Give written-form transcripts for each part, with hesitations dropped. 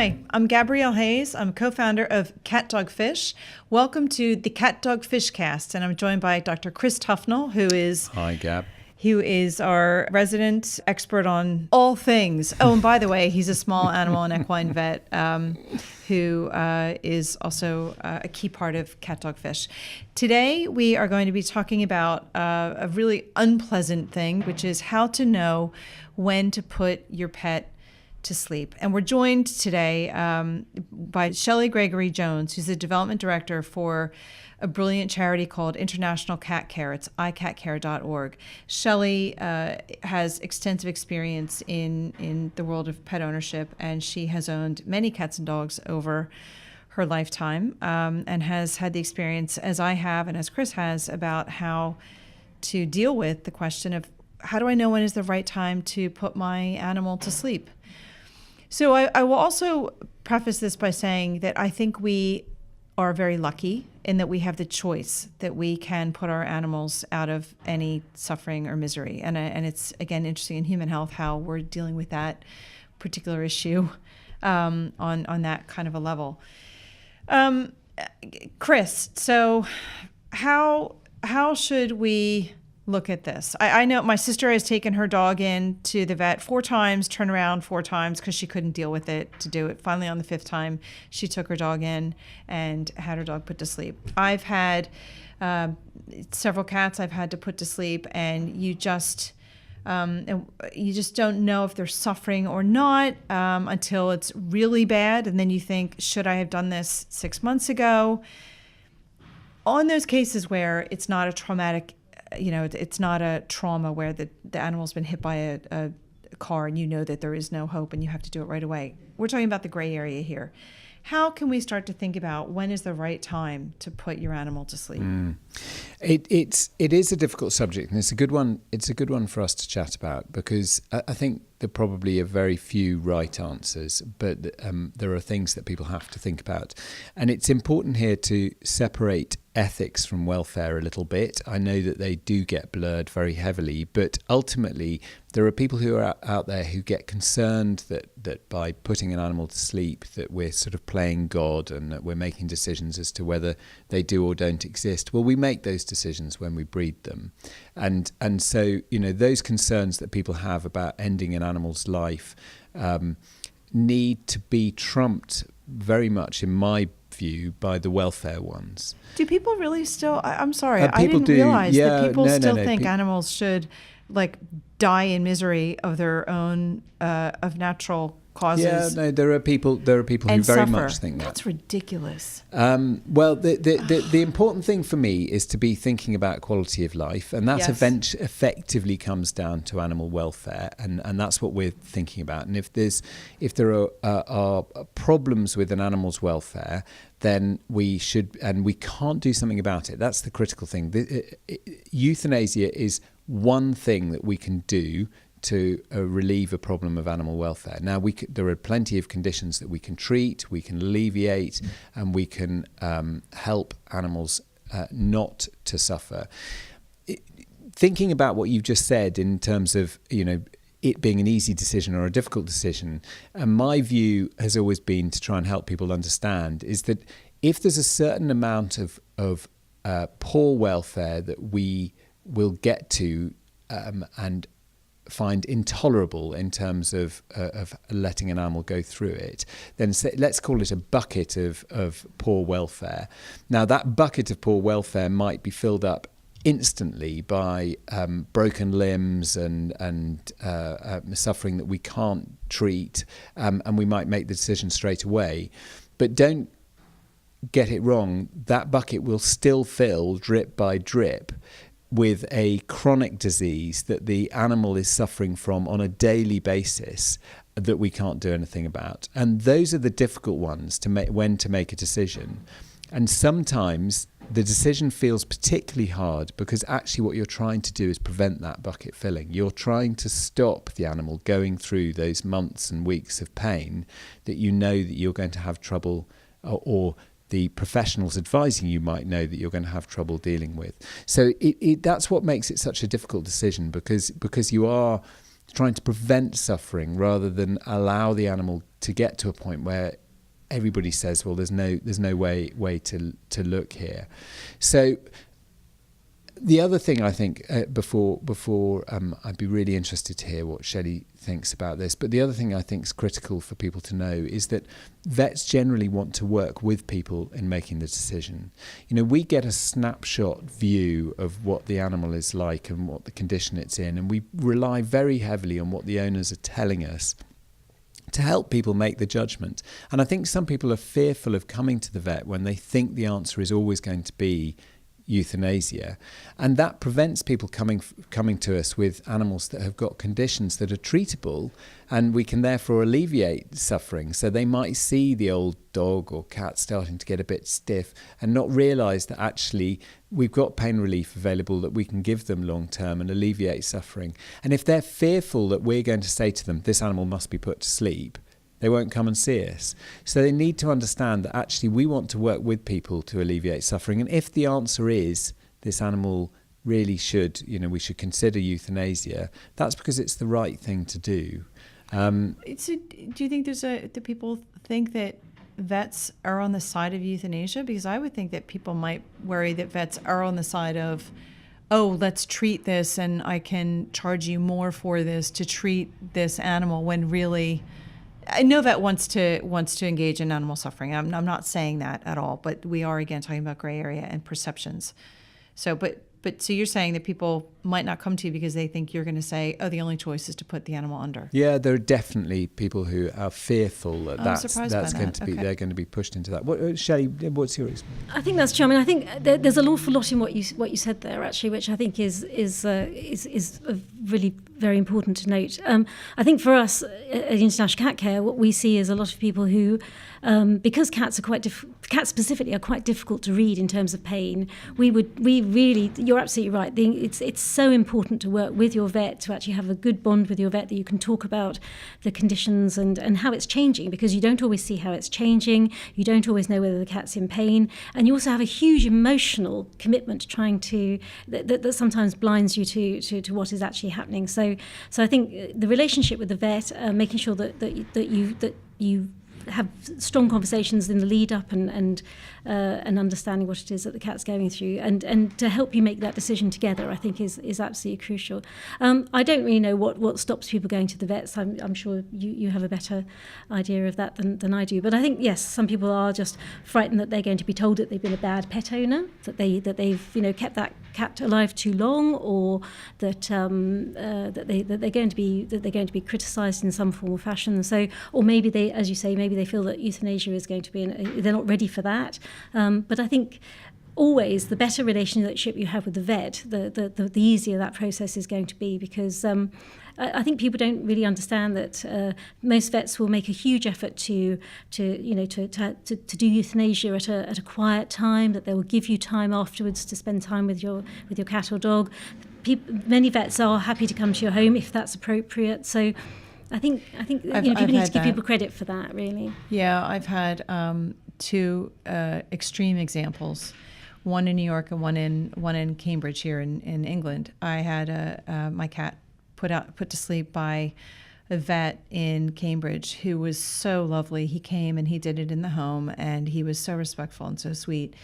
Hi, I'm Gabrielle Hase. I'm co-founder of CatDogFish. Welcome to the CatDogFish cast, and I'm joined by Dr. Chris Tufnell, who is Hi, Gab. our resident expert on all things. Oh, and by the way, he's a small animal and equine vet who is also a key part of CatDogFish. Today, we are going to be talking about a really unpleasant thing, which is how to know when to put your pet to sleep. And we're joined today by Shelley Gregory-Jones, who's the development director for a brilliant charity called International Cat Care. It's icatcare.org. Shelley has extensive experience in the world of pet ownership, and she has owned many cats and dogs over her lifetime, and has had the experience, as I have and as Chris has, about how to deal with the question of how do I know when is the right time to put my animal to sleep? So I will also preface this by saying that I think we are very lucky in that we have the choice that we can put our animals out of any suffering or misery. And it's, again, interesting in human health how we're dealing with that particular issue on that kind of a level. Chris, so how should we look at this? I know my sister has taken her dog in to the vet 4 times, turned around 4 times because she couldn't deal with it to do it. Finally, on the 5th time, she took her dog in and had her dog put to sleep. I've had several cats I've had to put to sleep, and you just don't know if they're suffering or not until it's really bad, and then you think, should I have done this 6 months ago? On those cases where it's not a traumatic, it's not a trauma where the animal's been hit by a car and you know that there is no hope and you have to do it right away. We're talking about the gray area here. How can we start to think about when is the right time to put your animal to sleep? It is a difficult subject, and it's a good one. It's a good one for us to chat about, because I think there probably are very few right answers, but there are things that people have to think about. And it's important here to separate ethics from welfare a little bit. I know that they do get blurred very heavily, but ultimately there are people who are out there who get concerned that by putting an animal to sleep that we're sort of playing God and that we're making decisions as to whether they do or don't exist. Well, we make those decisions when we breed them. And so, those concerns that people have about ending an animal's life need to be trumped very much, in my view, by the welfare ones. Do people really still, I'm sorry, I didn't realize that people still think animals should die in misery of their own, of natural causes. Yeah, no, there are people who very suffer. Much think that. That's ridiculous. Well, the important thing for me is to be thinking about quality of life, and that effectively comes down to animal welfare, and that's what we're thinking about. And if there are problems with an animal's welfare, then we should, and we can't do something about it. That's the critical thing. Euthanasia is one thing that we can do to relieve a problem of animal welfare. Now, there are plenty of conditions that we can treat, we can alleviate, and we can help animals not to suffer. Thinking about what you've just said in terms of, it being an easy decision or a difficult decision, and my view has always been to try and help people understand is that if there's a certain amount of poor welfare that we will get to and find intolerable in terms of letting an animal go through it, then let's call it a bucket of poor welfare. Now, that bucket of poor welfare might be filled up instantly by broken limbs and suffering that we can't treat, and we might make the decision straight away. But don't get it wrong, that bucket will still fill drip by drip with a chronic disease that the animal is suffering from on a daily basis that we can't do anything about. And those are the difficult ones to make, when to make a decision. And sometimes the decision feels particularly hard because actually what you're trying to do is prevent that bucket filling. You're trying to stop the animal going through those months and weeks of pain that you know that you're going to have trouble, or the professionals advising you might know that you're going to have trouble dealing with. So that's what makes it such a difficult decision, because you are trying to prevent suffering rather than allow the animal to get to a point where everybody says, well, there's no way to look here. So the other thing I think before I'd be really interested to hear what Shelley thinks about this, but the other thing I think is critical for people to know is that vets generally want to work with people in making the decision. We get a snapshot view of what the animal is like and what the condition it's in, and we rely very heavily on what the owners are telling us to help people make the judgment. And I think some people are fearful of coming to the vet when they think the answer is always going to be euthanasia, and that prevents people coming to us with animals that have got conditions that are treatable, and we can therefore alleviate suffering. So they might see the old dog or cat starting to get a bit stiff and not realise that actually we've got pain relief available that we can give them long term and alleviate suffering. And if they're fearful that we're going to say to them, this animal must be put to sleep, they won't come and see us. So they need to understand that actually we want to work with people to alleviate suffering. And if the answer is this animal really should, we should consider euthanasia, that's because it's the right thing to do. Do you think that people think that vets are on the side of euthanasia? Because I would think that people might worry that vets are on the side of, oh, let's treat this and I can charge you more for this to treat this animal, when really, I know vet wants to engage in animal suffering. I'm not saying that at all, but we are again talking about gray area and perceptions. So, but so you're saying that people might not come to you because they think you're going to say, oh, the only choice is to put the animal under. Yeah, there are definitely people who are fearful that that's going to be, okay. They're going to be pushed into that. Shelley, what's your experience? I think that's true. I mean, I think there's an awful lot in what you said there, actually, which I think is really very important to note. I think for us at International Cat Care, what we see is a lot of people who, because cats specifically are quite difficult to read in terms of pain. We really, you're absolutely right. It's so important to work with your vet, to actually have a good bond with your vet, that you can talk about the conditions and how it's changing, because you don't always see how it's changing. You don't always know whether the cat's in pain, and you also have a huge emotional commitment to trying to that sometimes blinds you to what is actually happening. So I think the relationship with the vet, making sure that you have strong conversations in the lead up and understanding what it is that the cat's going through, and to help you make that decision together, I think is absolutely crucial. I don't really know what stops people going to the vets. I'm sure you have a better idea of that than I do. But I think, yes, some people are just frightened that they're going to be told that they've been a bad pet owner, that they've kept that cat alive too long, or that they're going to be criticised in some form or fashion. So, or maybe they, as you say, maybe they feel that euthanasia is going to be, they're not ready for that. But I think always the better relationship you have with the vet, the easier that process is going to be, because I think people don't really understand that most vets will make a huge effort to do euthanasia at a quiet time, that they will give you time afterwards to spend time with your cat or dog. Many vets are happy to come to your home if that's appropriate. So I think people need to give people credit for that, really. Yeah, I've had two extreme examples, one in New York and one in Cambridge here in England. I had my cat put to sleep by a vet in Cambridge who was so lovely. He came and he did it in the home, and he was so respectful and so sweet.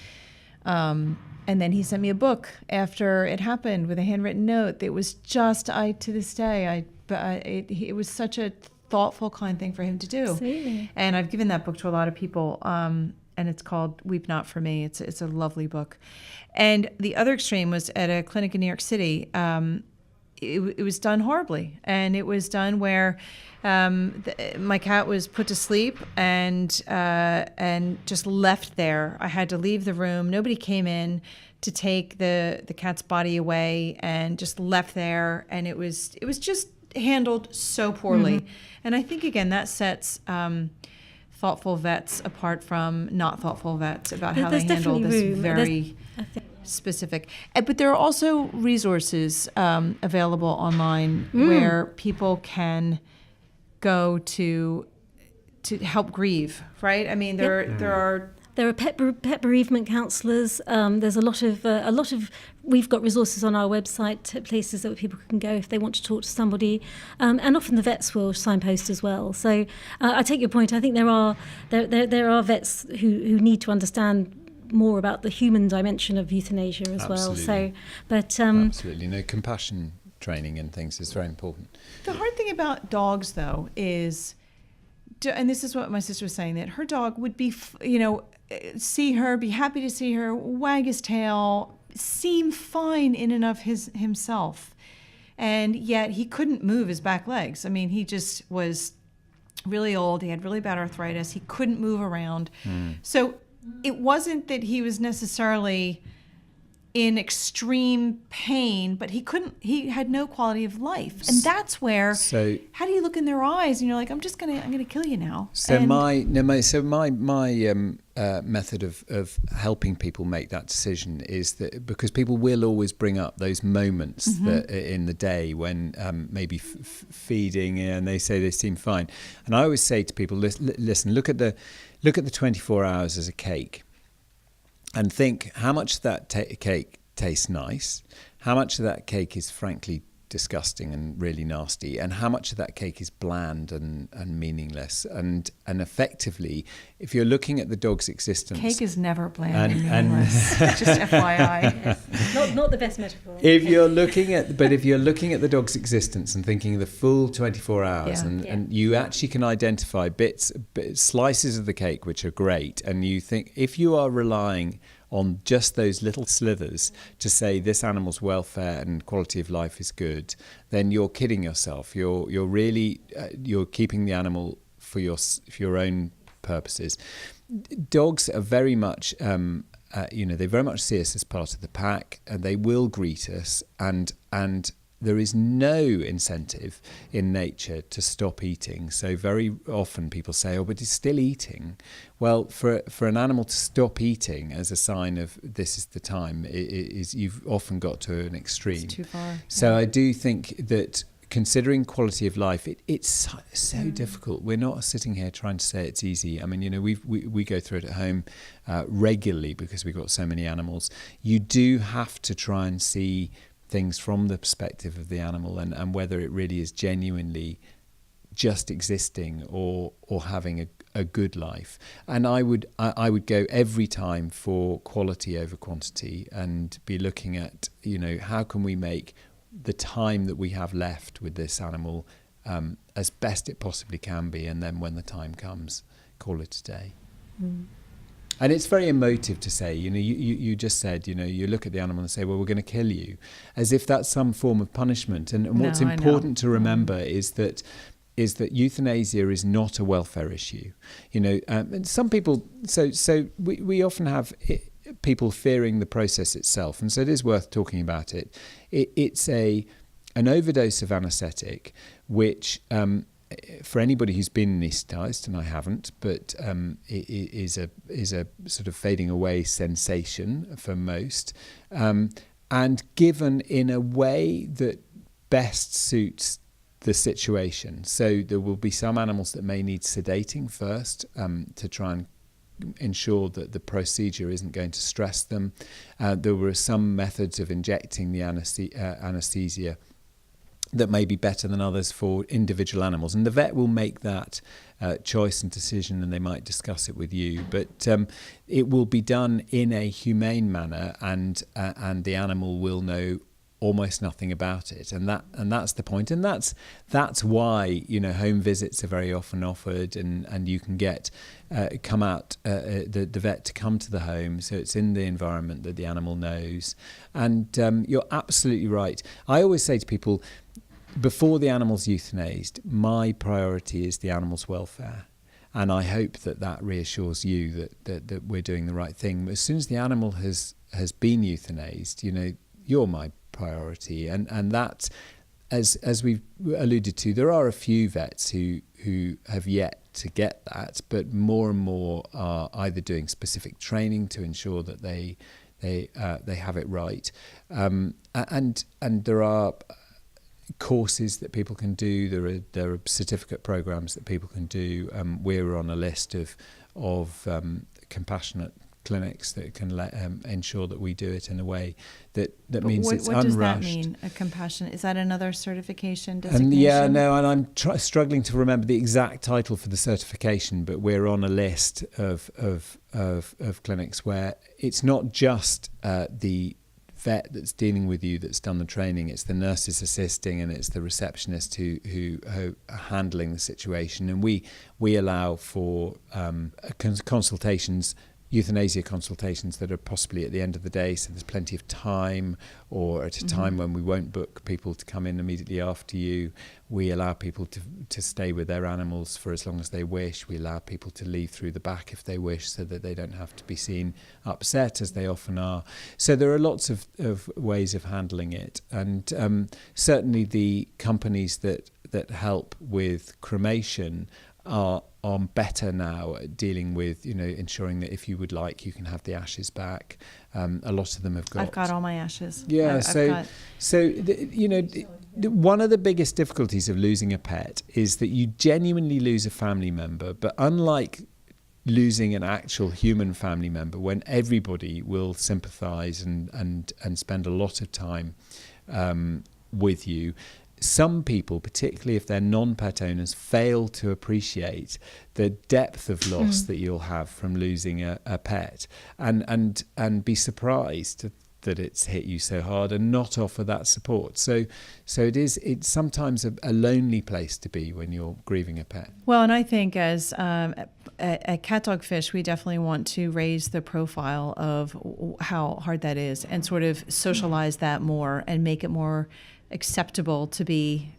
And then he sent me a book after it happened with a handwritten note. It was just, to this day, it was such a thoughtful, kind thing for him to do. Absolutely. And I've given that book to a lot of people, and it's called Weep Not For Me. It's a lovely book. And the other extreme was at a clinic in New York City. It was done horribly, and it was done where my cat was put to sleep and just left there. I had to leave the room. Nobody came in to take the cat's body away, and just left there. And it was just handled so poorly. Mm-hmm. And I think again that sets thoughtful vets apart from not thoughtful vets about how they handle this very specific. But there are also resources available online where people can go to help grieve, right? I mean, there are pet bereavement counsellors. There's a lot of we've got resources on our website, places that people can go if they want to talk to somebody, and often the vets will signpost as well. So I take your point. I think there are vets who need to understand more about the human dimension of euthanasia as well. So, but absolutely, no, compassion training and things is very important. The hard thing about dogs, though, is, and this is what my sister was saying, that her dog would be, see her, be happy to see her, wag his tail, seem fine in and of himself, and yet he couldn't move his back legs. I mean, he just was really old. He had really bad arthritis. He couldn't move around. So it wasn't that he was necessarily in extreme pain, but he had no quality of life. And that's where, so how do you look in their eyes and you're like, I'm gonna kill you now. So my method of helping people make that decision is that, because people will always bring up those moments that in the day when maybe feeding, and they say they seem fine. And I always say to people, listen, look at the 24 hours as a cake. And think how much of that cake tastes nice, how much of that cake is frankly disgusting and really nasty, and how much of that cake is bland and meaningless. And effectively, if you're looking at the dog's existence... Cake is never bland and meaningless. Just FYI. Yes. Not the best metaphor. If you're looking at the dog's existence and thinking the full 24 hours, and you actually can identify slices of the cake which are great, and you think, if you are relying on just those little slithers to say this animal's welfare and quality of life is good, then you're kidding yourself. You're really you're keeping the animal for your own purposes. Dogs are very much they very much see us as part of the pack, and they will greet us, and there is no incentive in nature to stop eating. So very often people say, but it's still eating. Well, for an animal to stop eating as a sign of this is the time, you've often got to an extreme. It's too far. So I do think that considering quality of life, it's so difficult. We're not sitting here trying to say it's easy. I mean, we go through it at home regularly because we've got so many animals. You do have to try and see things from the perspective of the animal, and whether it really is genuinely just existing or having a good life. And I would go every time for quality over quantity, and be looking at, how can we make the time that we have left with this animal as best it possibly can be, and then when the time comes, call it a day. And it's very emotive to say, you just said, you look at the animal and say, well, we're going to kill you, as if that's some form of punishment. And what's important to remember is that euthanasia is not a welfare issue. And some people, so we often have people fearing the process itself, and so it is worth talking about it. It's an overdose of anaesthetic, which for anybody who's been anaesthetised, and I haven't, but it is a sort of fading away sensation for most, and given in a way that best suits the situation. So there will be some animals that may need sedating first to try and ensure that the procedure isn't going to stress them. There were some methods of injecting the anaesthesia that may be better than others for individual animals, and the vet will make that choice and decision, and they might discuss it with you, but it will be done in a humane manner, and the animal will know almost nothing about it, and that's the point, and that's why home visits are very often offered, and you can get the vet to come to the home, so it's in the environment that the animal knows. And you're absolutely right. I always say to people, before the animal's euthanized, my priority is the animal's welfare. And I hope that reassures you that we're doing the right thing. As soon as the animal has been euthanized, you're my priority. And that, as we've alluded to, there are a few vets who have yet to get that, but more and more are either doing specific training to ensure that they have it right. And there are courses that people can do. There are certificate programs that people can do. We're on a list of compassionate clinics that can ensure that we do it in a way that means it's what unrushed. What does that mean, a compassionate? Is that another certification designation? And I'm struggling to remember the exact title for the certification, but we're on a list of clinics where it's not just the vet that's dealing with you that's done the training, it's the nurses assisting, and it's the receptionist who are handling the situation. And we allow for consultations, euthanasia consultations, that are possibly at the end of the day, so there's plenty of time, or at a time when we won't book people to come in immediately after you. We allow people to stay with their animals for as long as they wish. We allow people to leave through the back if they wish, so that they don't have to be seen upset, as they often are. So there are lots of ways of handling it, and certainly the companies that help with cremation are better now at dealing with, ensuring that if you would like, you can have the ashes back. A lot of them have got. I've got all my ashes. Yeah, one of the biggest difficulties of losing a pet is that you genuinely lose a family member, but unlike losing an actual human family member, when everybody will sympathise and spend a lot of time with you, some people, particularly if they're non-pet owners, fail to appreciate the depth of loss that you'll have from losing a pet, and be surprised that it's hit you so hard and not offer that support. So it's sometimes a lonely place to be when you're grieving a pet. Well, and I think as at CatDogFish, we definitely want to raise the profile of how hard that is, and sort of socialize that more and make it more acceptable to be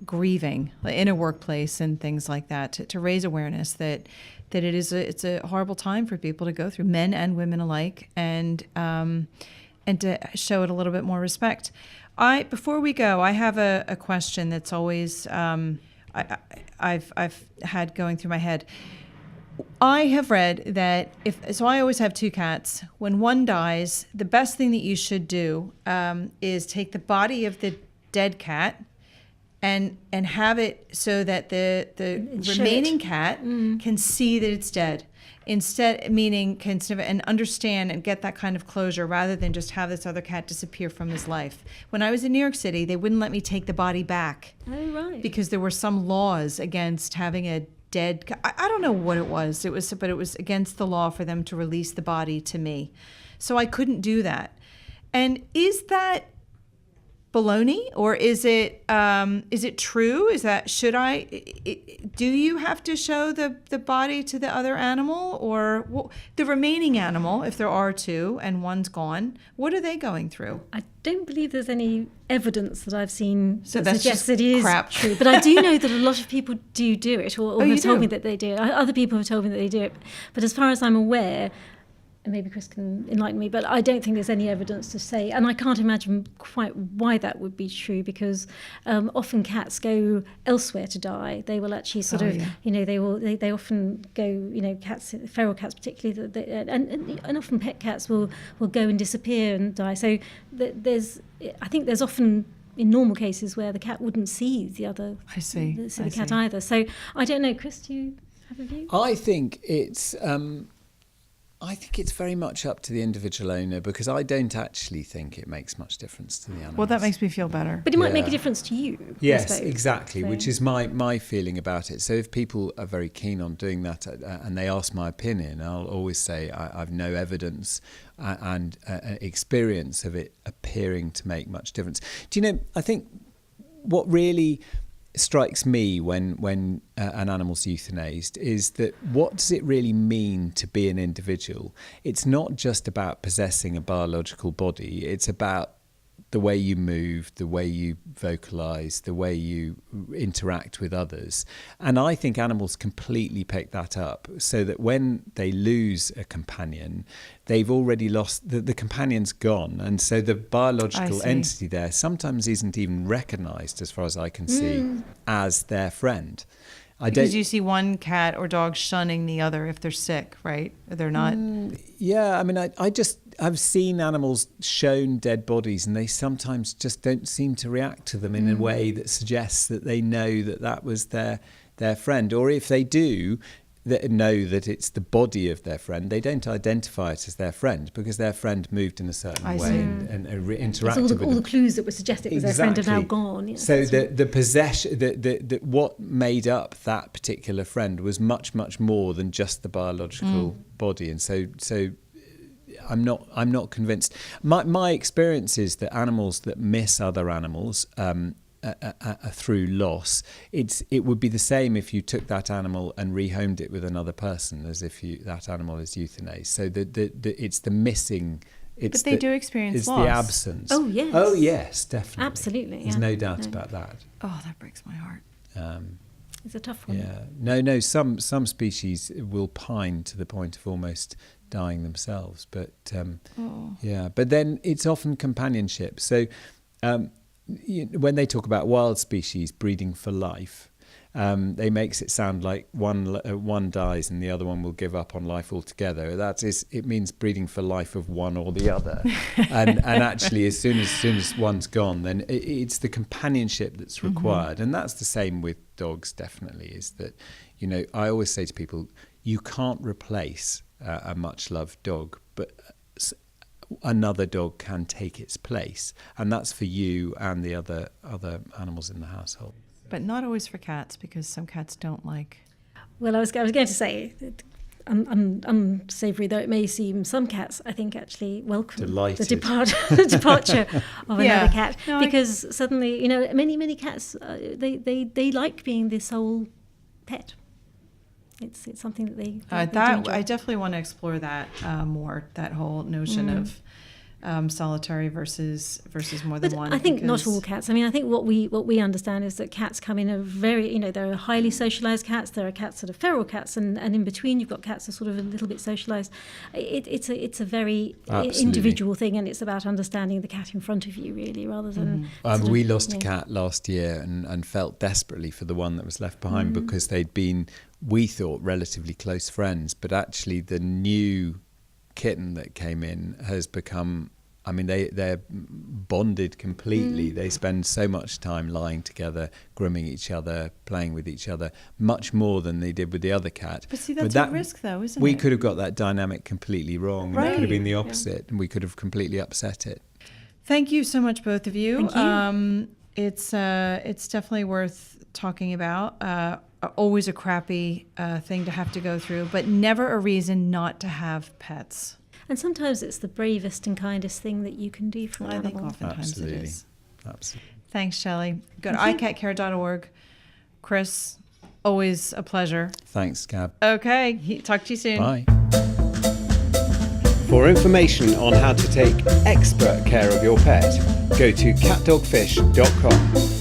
grieving in a workplace and things like that, to raise awareness that it's a horrible time for people to go through, men and women alike, and to show it a little bit more respect. Before we go, I have a question that's always I've had going through my head. I have read that I always have 2 cats. When one dies, the best thing that you should do is take the body of the dead cat and have it so that the remaining cat can see that it's dead. And understand and get that kind of closure, rather than just have this other cat disappear from his life. When I was in New York City, they wouldn't let me take the body back. Oh, right. Because there were some laws against having a dead cat. I don't know what it was. But it was against the law for them to release the body to me. So I couldn't do that. And is that baloney, or is it true? Is that, do you have to show the body to the other animal, or the remaining animal, if there are 2 and one's gone, what are they going through? I don't believe there's any evidence that I've seen that suggests just it is crap. True. But I do know that a lot of people do it, or have told me that they do. Other people have told me that they do it. But as far as I'm aware, and maybe Chris can enlighten me, but I don't think there's any evidence to say, and I can't imagine quite why that would be true, because often cats go elsewhere to die. They will actually they often go, cats, feral cats particularly, and often pet cats will go and disappear and die. So I think there's often, in normal cases, where the cat wouldn't see the other, the cat either. So I don't know, Chris, do you have a view? I think it's very much up to the individual owner, because I don't actually think it makes much difference to the animals. Well, that makes me feel better. But it might make a difference to you. Yes, exactly, which is my feeling about it. So if people are very keen on doing that and they ask my opinion, I'll always say I've no evidence and experience of it appearing to make much difference. Do you know, I think what really strikes me when an animal's euthanized is that, what does it really mean to be an individual? It's not just about possessing a biological body, it's about the way you move, the way you vocalize, the way you interact with others. And I think animals completely pick that up, so that when they lose a companion, they've already lost, the companion's gone. And so the biological entity there sometimes isn't even recognized, as far as I can see, as their friend. Because you see one cat or dog shunning the other if they're sick, right? They're not. Yeah, I mean, I've seen animals shown dead bodies, and they sometimes just don't seem to react to them in a way that suggests that they know that was their friend. Or if they do, that know that it's the body of their friend. They don't identify it as their friend because their friend moved in a certain way and interacted with them. All the clues that would suggest it was their friend are now gone. Yes, so the possession, what made up that particular friend was much, much more than just the biological body. And so I'm not convinced. My experience is that animals that miss other animals through loss, it would be the same if you took that animal and rehomed it with another person, as if that animal is euthanized. So it's the missing. But they do experience loss. It's the absence. Oh yes. Oh yes, definitely. Absolutely. There's no doubt about that. Oh, that breaks my heart. It's a tough one. Yeah. No. Some species will pine to the point of almost dying themselves. But yeah. But then it's often companionship. So when they talk about wild species breeding for life, they makes it sound like one dies and the other one will give up on life altogether. It means breeding for life of one or the other. and actually, as soon as one's gone, then it's the companionship that's required. And that's the same with dogs, definitely, is that, I always say to people, you can't replace a much-loved dog, but another dog can take its place, and that's for you and the other animals in the household. But not always for cats, because some cats don't like. Well, I was going to say, unsavoury though it may seem, some cats I think actually welcome the departure of another cat, because suddenly many cats they like being the sole pet. It's something that they I definitely want to explore that more. That whole notion of solitary versus more than one. I think not all cats. I mean, I think what we understand is that cats come in a very, there are highly socialised cats. There are cats that are feral cats, and in between you've got cats that are sort of a little bit socialised. It's a very individual thing, and it's about understanding the cat in front of you, really, rather than. We lost a cat last year and felt desperately for the one that was left behind because they'd been, we thought, relatively close friends, but actually the new kitten that came in has become, they're bonded completely. They spend so much time lying together, grooming each other, playing with each other, much more than they did with the other cat. But see, that's a risk though, isn't it? We could have got that dynamic completely wrong. Right. And it could have been the opposite, and we could have completely upset it. Thank you so much, both of you. Thank you. It's definitely worth talking about. Always a crappy thing to have to go through, but never a reason not to have pets. And sometimes it's the bravest and kindest thing that you can do for an animal. I think oftentimes Absolutely. it is. Absolutely. Thanks, Shelley. Go to icatcare.org. Chris, always a pleasure. Thanks, Gab. Okay, talk to you soon. Bye. For information on how to take expert care of your pet, go to CatDogFish.com.